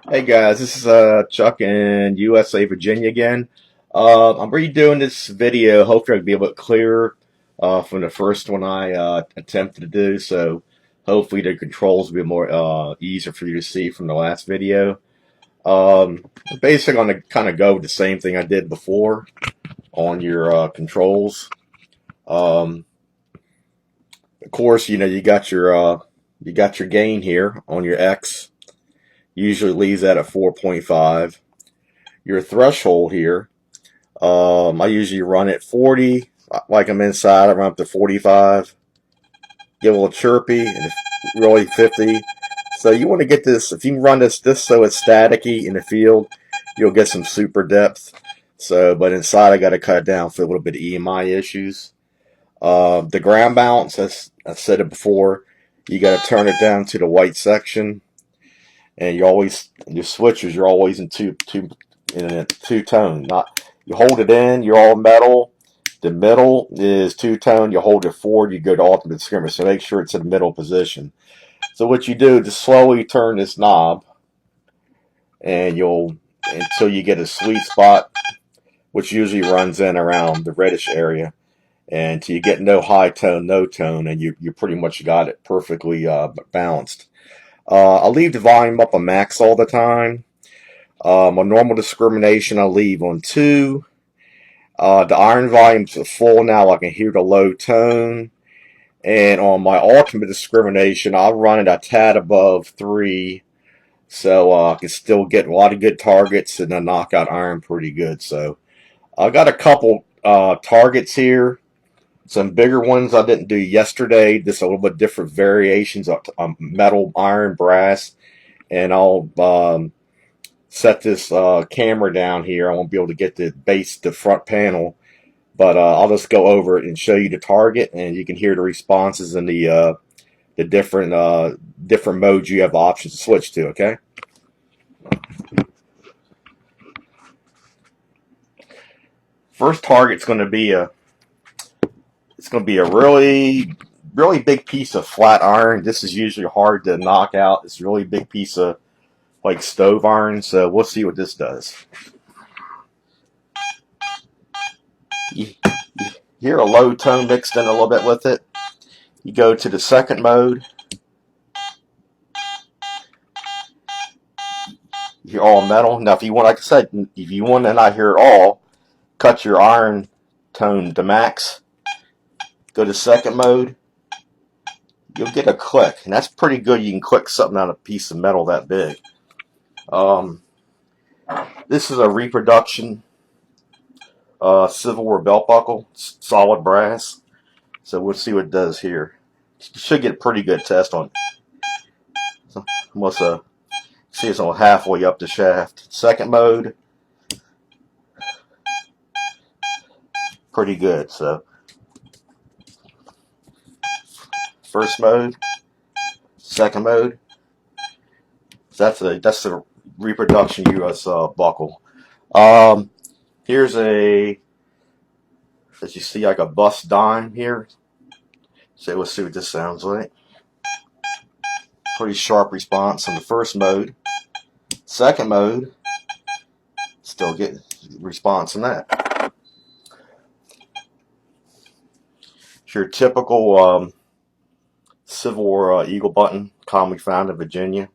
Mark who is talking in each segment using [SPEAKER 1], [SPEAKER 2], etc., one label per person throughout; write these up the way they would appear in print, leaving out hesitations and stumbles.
[SPEAKER 1] Hey guys, this is Chuck in USA, Virginia again. I'm redoing this video. Hopefully, I'll be a bit clearer from the first one I attempted to do. So, hopefully, the controls will be more easier for you to see from the last video. Basically, I'm going to kind of go with the same thing I did before on your controls. Um, of course, you got your gain here on your X. Usually leaves that at 4.5. Your threshold here. I usually run at 40, like I'm inside. I run up to 45, get a little chirpy, and really 50. So you want to get this. If you can run this so it's staticky in the field, you'll get some super depth. So, but inside I got to cut it down for a little bit of EMI issues. The ground balance, as I said it before, you got to turn it down to the white section, and your switchers, you're always in a two tone. Not you hold it in, you're all metal. The middle is two tone. You hold it forward, you go to ultimate skimmer. So make sure it's in the middle position. So what you do, just slowly turn this knob, and you'll until you get a sweet spot, which usually runs in around the reddish area, and until you get no high tone, no tone, and you pretty much got it perfectly balanced. I'll leave the volume up on max all the time. On normal discrimination, I'll leave on 2. The iron volume's full now. I can hear the low tone. And on my ultimate discrimination, I'll run it a tad above 3. So I can still get a lot of good targets and then knock out iron pretty good. So I got a couple targets here. Some bigger ones I didn't do yesterday. Just a little bit different variations of metal, iron, brass. And I'll set this camera down here. I won't be able to get the front panel, but I'll just go over it and show you the target, and you can hear the responses and the different modes you have options to switch to. Okay. First target's going to be a really big piece of flat iron. This is usually hard to knock out. It's a really big piece of like stove iron. So we'll see what this does. You hear a low tone mixed in a little bit with it. You go to the second mode. You're all metal. Now, if you want, like I said, if you want to not hear it all, cut your iron tone to max. Go to second mode. You'll get a click, and that's pretty good. You can click something on a piece of metal that big. This is a reproduction Civil War belt buckle, solid brass. So we'll see what it does here. You should get a pretty good test on it. Almost see it's only halfway up the shaft. Second mode, pretty good. So first mode, second mode. So that's the reproduction US buckle. Here's as you see, like a bust dime here. So we'll see what this sounds like. Pretty sharp response on the first mode. Second mode, still get response in that. It's your typical Civil War eagle button, commonly found in Virginia.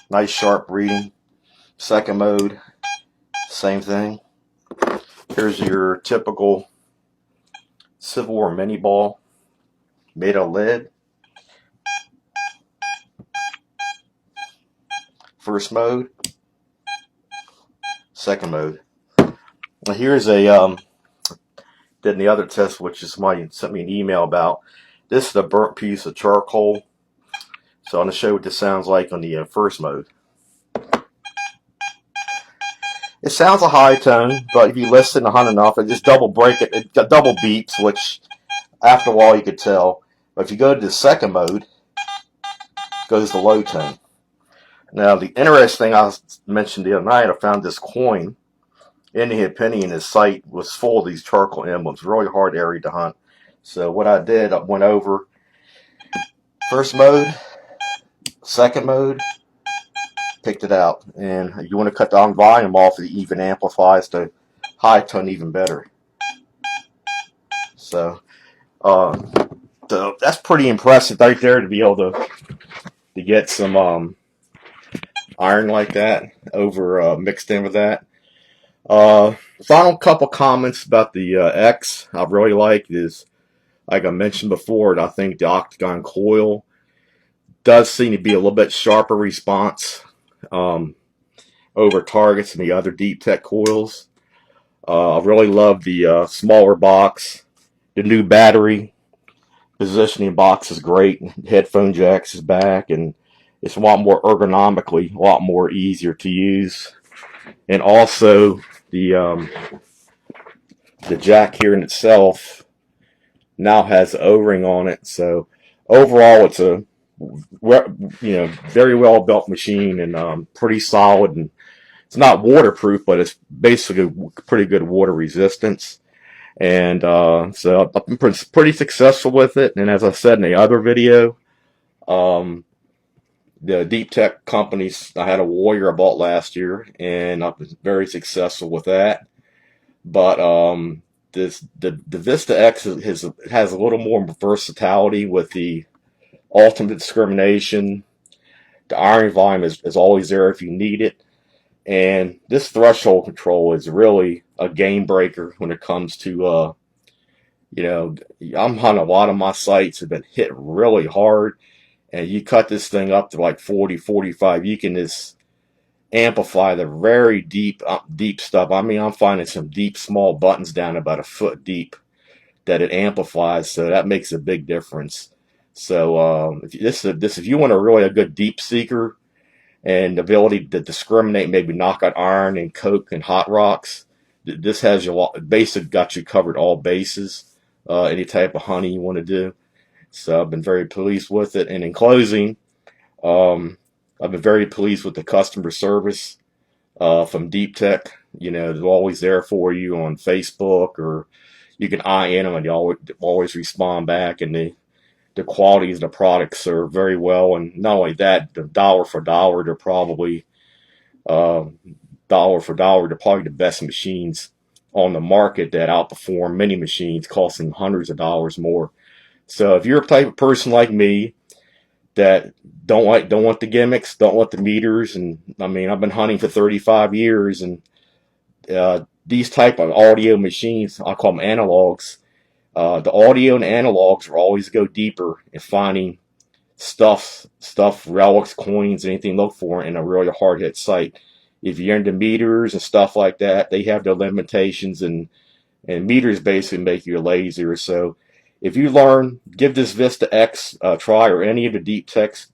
[SPEAKER 1] Nice sharp reading. Second mode, same thing. Here's your typical Civil War mini ball, made of lead. First mode, second mode. Now here's a did the other test, which is somebody sent me an email about. This is a burnt piece of charcoal. So I'm going to show you what this sounds like on the first mode. It sounds a high tone, but if you listen to hunt enough, it just double beeps, which after a while you could tell. But if you go to the second mode, it goes to low tone. Now the interesting thing I mentioned the other night, I found this coin in the penny, and his site was full of these charcoal emblems. Really hard area to hunt. So what I did, I went over first mode, second mode, picked it out. And you want to cut down volume off, it even amplifies the high tone even better. So, so that's pretty impressive right there to be able to get some iron like that over mixed in with that. Final couple comments about the X I really like is, like I mentioned before, I think the octagon coil does seem to be a little bit sharper response over targets than the other DeepTech coils. I really love the smaller box. The new battery positioning box is great. Headphone jacks is back, and it's a lot more ergonomically, a lot more easier to use. And also the jack here in itself now has the O-ring on it. So overall, it's a very well built machine and pretty solid. And it's not waterproof, but it's basically pretty good water resistance. And so I've been pretty successful with it. And as I said in the other video, the DeepTech companies, I had a Warrior I bought last year, and I've been very successful with that. But the Vista X has a little more versatility with the ultimate discrimination. The iron volume is always there if you need it. And this threshold control is really a game breaker when it comes to, I'm on a lot of my sites have been hit really hard. And you cut this thing up to like 40, 45, you can just amplify the very deep stuff. I mean, I'm finding some deep, small buttons down about a foot deep that it amplifies, so that makes a big difference. So if you want a good deep seeker and the ability to discriminate, maybe knock out iron and coke and hot rocks, this has basically got you covered all bases. Any type of hunting you want to do. So I've been very pleased with it. And in closing, I've been very pleased with the customer service from DeepTech. They're always there for you on Facebook, or you can IN them and they always respond back. And the qualities of the products are very well. And not only that, the dollar for dollar, they're probably the best machines on the market that outperform many machines costing hundreds of dollars more. So if you're a type of person like me that don't want the gimmicks, don't want the meters, and I mean, I've been hunting for 35 years, and these type of audio machines, I call them analogs. The audio and analogs will always go deeper in finding stuff, relics, coins, anything to look for in a really hard hit site. If you're into meters and stuff like that, they have their limitations, and meters basically make you lazier. So if you give this Vista X a try, or any of the DeepTechs,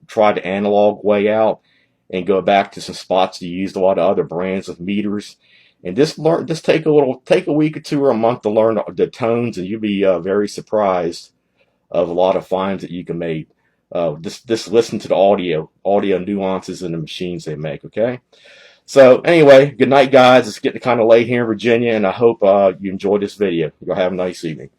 [SPEAKER 1] try the analog way out and go back to some spots you used a lot of other brands of meters, and just take a week or two or a month to learn the tones, and you'll be very surprised of a lot of finds that you can make. Just listen to the audio nuances in the machines they make. Okay. So anyway, good night, guys. It's getting kind of late here in Virginia, and I hope you enjoyed this video. You'll have a nice evening.